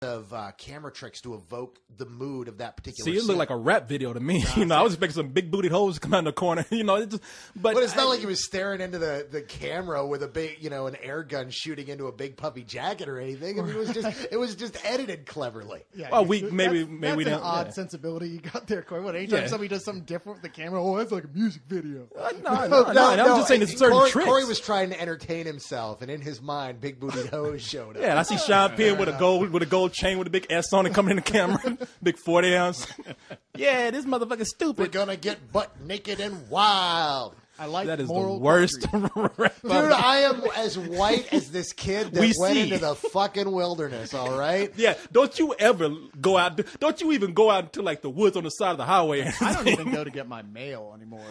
of camera tricks to evoke the mood of that particular See, it scene. looked like a rap video to me. I was expecting some big booted hoes to come out in the corner. But it's not like he was staring into the camera with a big, an air gun shooting into a big puffy jacket or anything. I mean, it was just edited cleverly. Yeah, well, that's we an didn't. odd sensibility you got there, Corey. What, anytime somebody does something different with the camera, that's like a music video. No, I'm just saying there's certain tricks. Corey was trying to entertain himself, and in his mind, big booted hoes showed up. Yeah, and I see Sean Penn with a gold chain with a big S on it coming in the camera, big 40 ounce. Yeah, this motherfucker's stupid. We're gonna get butt naked and wild. I like that is the moral worst. Dude, I am as white as this kid that went into the fucking wilderness. All right. Yeah. Don't you ever go out? Don't you even go out into like the woods on the side of the highway? I don't even go to get my mail anymore.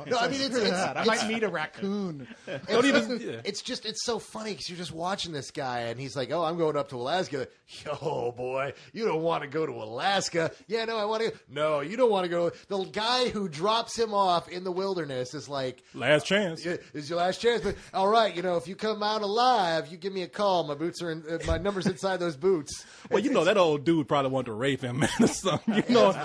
No, I mean I might meet a raccoon. It's so funny because you're just watching this guy and he's like, "Oh, I'm going up to Alaska." Yo, boy, you don't want to go to Alaska. Yeah, no, I want to. No, you don't want to go. The guy who drops him off in the wilderness is like, last chance. It's your last chance. But all right, if you come out alive, you give me a call. My boots are my number's inside those boots. Well, that old dude probably wanted to rape him, man, or something. What's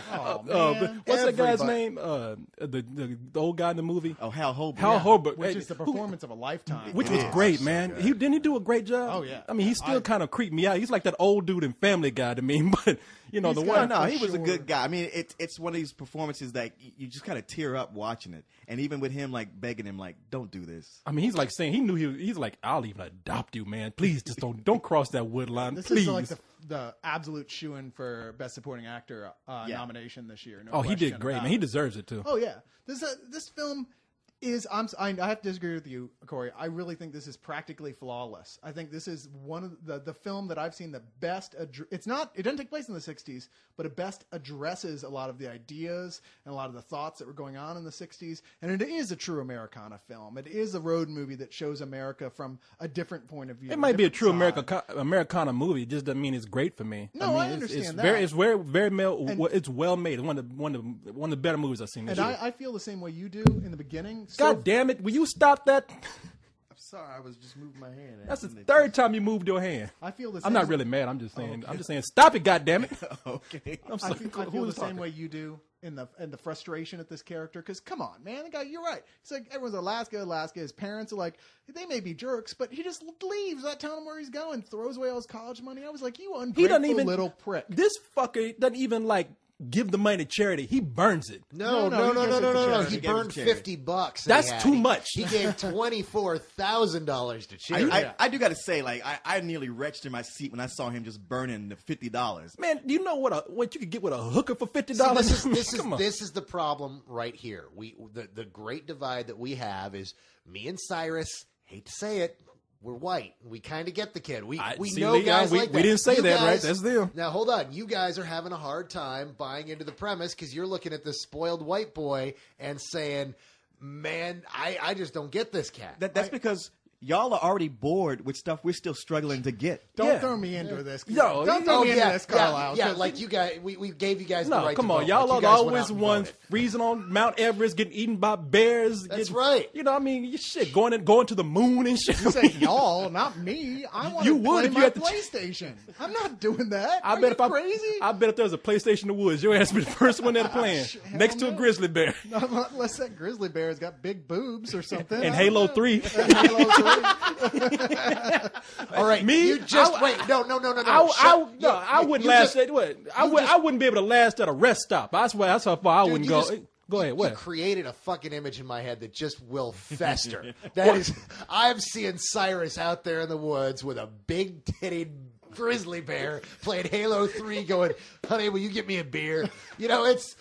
that guy's name? The old guy in the movie. Oh, Hal Holbrook. Hal Holbrook, which is the performance of a lifetime. Which was great, man. Didn't he do a great job? Oh yeah. I mean, he still kind of creeped me out. He's like that old dude in Family Guy to me, but he was a good guy. I mean, it's one of these performances that you just kind of tear up watching it, and even with him like begging him like, "Don't do this." I mean, he's like saying he's like, "I'll even adopt you, man. Please, just don't cross that wood line, this please." Is like the absolute shoo-in for Best Supporting Actor nomination this year. No he did great, man. He deserves it too. Oh yeah, this film is I have to disagree with you, Corey. I really think this is practically flawless. I think this is one of the film that I've seen that best. It doesn't take place in the '60s, but it best addresses a lot of the ideas and a lot of the thoughts that were going on in the '60s. And it is a true Americana film. It is a road movie that shows America from a different point of view. It might be a true Americana movie. It just doesn't mean it's great for me. No, I understand that. It's very it's well made. It's one of the better movies I've seen this year. I feel the same way you do in the beginning. God damn it! Will you stop that? I'm sorry, I was just moving my hand. That's the third time you moved your hand. I feel the same. I'm not really mad. I'm just saying. Okay. I'm just saying. Stop it! God damn it! Okay. I feel the same way you do in the frustration at this character. Because come on, man, the guy. You're right. It's like everyone's Alaska. His parents are like, they may be jerks, but he just leaves, not telling him where he's going, throws away all his college money. I was like, you ungrateful little prick. This fucker doesn't even give the money to charity. He burns it. No. He burned $50. That's too much. He gave $24,000 to charity. I do got to say, I nearly retched in my seat when I saw him just burning the $50. Man, do you know what you could get with a hooker for $50? This is the problem right here. The great divide that we have is me and Cyrus. Hate to say it. We're white. We kind of get the kid. We know guys like that. We didn't say that, right? That's the deal. Now, hold on. You guys are having a hard time buying into the premise because you're looking at this spoiled white boy and saying, man, I just don't get this cat. That's because y'all are already bored with stuff we're still struggling to get. Don't throw me into this. Yo, don't throw me into this, Carlisle. Yeah, like you guys, we gave you guys the right come to on. vote. Y'all like are always ones freezing on Mount Everest, getting eaten by bears. That's right. I mean, shit, going to the moon and shit. You say y'all, not me. I want to play my PlayStation. I'm not doing that. Are you crazy? I bet if there was a PlayStation in the woods, your ass would be the first one there playing next to a grizzly bear. Unless that grizzly bear's got big boobs or something. And Halo 3. Halo 3. All right, me. You just wait. No. I wouldn't last. I wouldn't be able to last at a rest stop. That's how far I wouldn't go. Go ahead. What? You created a fucking image in my head that just will fester. That is, I'm seeing Cyrus out there in the woods with a big titted grizzly bear playing Halo 3, going, "Honey, will you get me a beer?" It's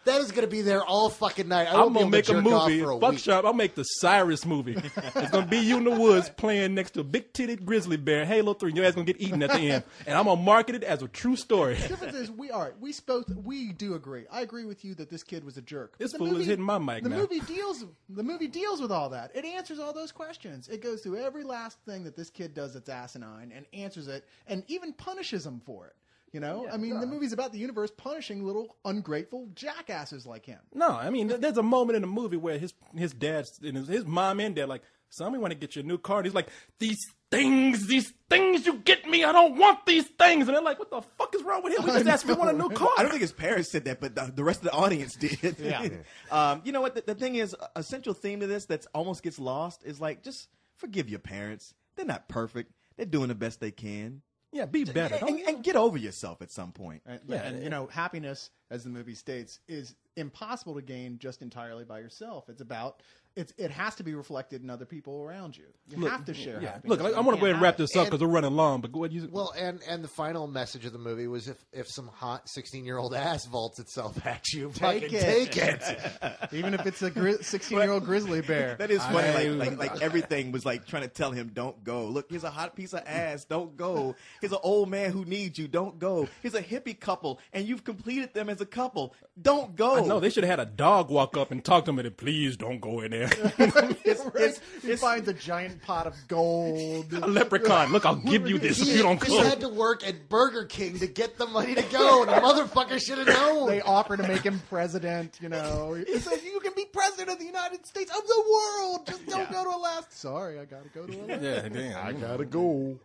that is going to be there all fucking night. I'm going to make a movie. Fuck shop. I'll make the Cyrus movie. It's going to be you in the woods playing next to a big titted grizzly bear, Halo 3, and your ass going to get eaten at the end. And I'm going to market it as a true story. The difference is we do agree. I agree with you that this kid was a jerk. This fool is hitting my mic now. The movie deals with all that. It answers all those questions. It goes through every last thing that this kid does that's asinine and answers it and even punishes him for it. The movie's about the universe punishing little ungrateful jackasses like him. No, I mean, there's a moment in the movie where his dad and his mom and dad like, "Son, we want to get you a new car." And he's like, "These things you get me, I don't want these things. And they're like, what the fuck is wrong with him? We just asked if he want a new car. I don't think his parents said that, but the rest of the audience did. Yeah. You know what? The thing is, a central theme to this that almost gets lost is like, just forgive your parents. They're not perfect. They're doing the best they can. Yeah, be better. And get over yourself at some point. And you know, happiness, as the movie states, is impossible to gain just entirely by yourself. It's about it has to be reflected in other people around you. You have to share happiness. Look, I want to go ahead and wrap this up because we're running long. But what you? Well, and the final message of the movie was if some hot 16-year-old ass vaults itself at you, Take it. Even if it's a 16-year-old grizzly bear. That is funny. Like everything was like trying to tell him, don't go. Look, here's a hot piece of ass. Don't go. Here's an old man who needs you. Don't go. Here's a hippie couple, and you've completed them as a couple. Don't go. I know they should have had a dog walk up and talk to him and please don't go in there. He finds a giant pot of gold. A leprechaun. Look, I'll give you this if you don't He go. had to work at Burger King to get the money to go, and the motherfucker should have known. They offer to make him president, you know. He says, you can be president of the United States, of the world. Just don't go to Alaska. Sorry, I got to go to Alaska. Yeah, damn. I gotta go.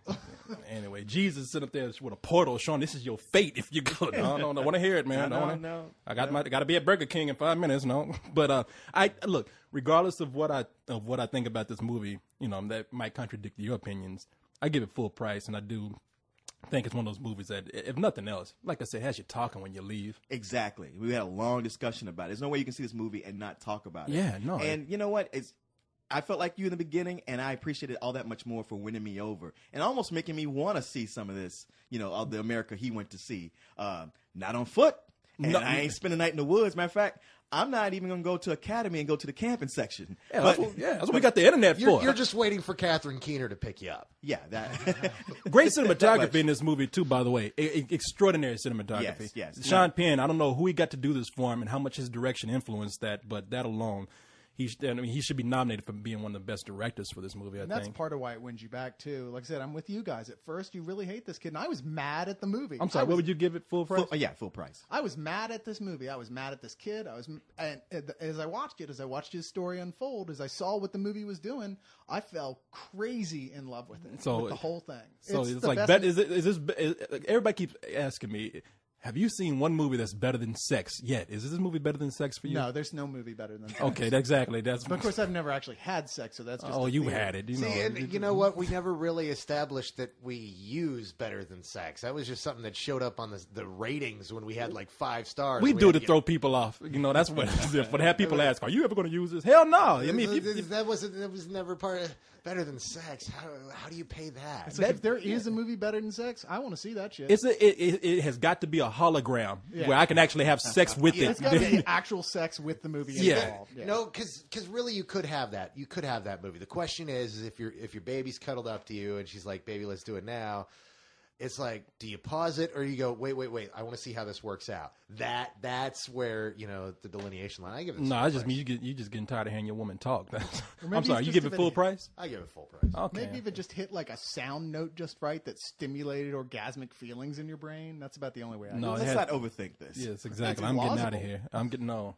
Anyway, Jesus sitting up there with a portal showing this is your fate if you go. No, I want to hear it, man. No. I got to be at Burger King in 5 minutes. No, but I look. Regardless of what I think about this movie, you know, that might contradict your opinions. I give it full price, and I do think it's one of those movies that, if nothing else, like I said, has you talking when you leave. Exactly. We had a long discussion about it. There's no way you can see this movie and not talk about it. Yeah, no. And you know what? I felt like you in the beginning, and I appreciated all that much more for winning me over and almost making me want to see some of this, you know, of the America he went to see. Not on foot, and No. I ain't spending the night in the woods. Matter of fact, I'm not even going to go to Academy and go to the camping section. Yeah, that's what we got the internet for. You're just waiting for Catherine Keener to pick you up. Yeah, that. Great That cinematography much. in this movie too, by the way. Extraordinary cinematography. Yes. Sean Penn, I don't know who he got to do this for him and how much his direction influenced that, but that alone, he should be nominated for being one of the best directors for this movie. And that's part of why it wins you back too. Like I said, I'm with you guys. At first, you really hate this kid, and I was mad at the movie. I'm sorry. What would you give it full price? Full price. I was mad at this movie. I was mad at this kid. And as I watched his story unfold, as I saw what the movie was doing, I fell crazy in love with it. With the whole thing. So it's like, everybody keeps asking me, have you seen one movie that's better than Sex yet? Is this movie better than Sex for you? No, there's no movie better than Sex. Okay, exactly. But of course, I've never actually had sex, so that's just oh, a you theory. had it. See, and you know what? We never really established that we use Better Than Sex. That was just something that showed up on the ratings when we had like 5 stars. We do to throw people off. You know, that's what it's for. To have people ask, are you ever going to use this? Hell no. I mean, that was never part of Better Than Sex. How do you pay that? It's like, if there is a movie better than sex, I want to see that shit. it has got to be a hologram where I can actually have sex with It's it. got to be actual sex with the movie involved. Yeah. No, because really you could have that. You could have that movie. The question is if your baby's cuddled up to you and she's like, "Baby, let's do it now." It's like, do you pause it or you go, wait, I want to see how this works out. That's where, you know, the delineation line. I give it. No, I just mean you just getting tired of hearing your woman talk. maybe I'm sorry. it's You just give a it bit full of- price? I give it full price. Okay. Maybe if it just hit like a sound note just right that stimulated orgasmic feelings in your brain. That's about the only way I No, do it. Let's not overthink this. Yes, exactly. It's I'm getting out plausible. of here. I'm getting no.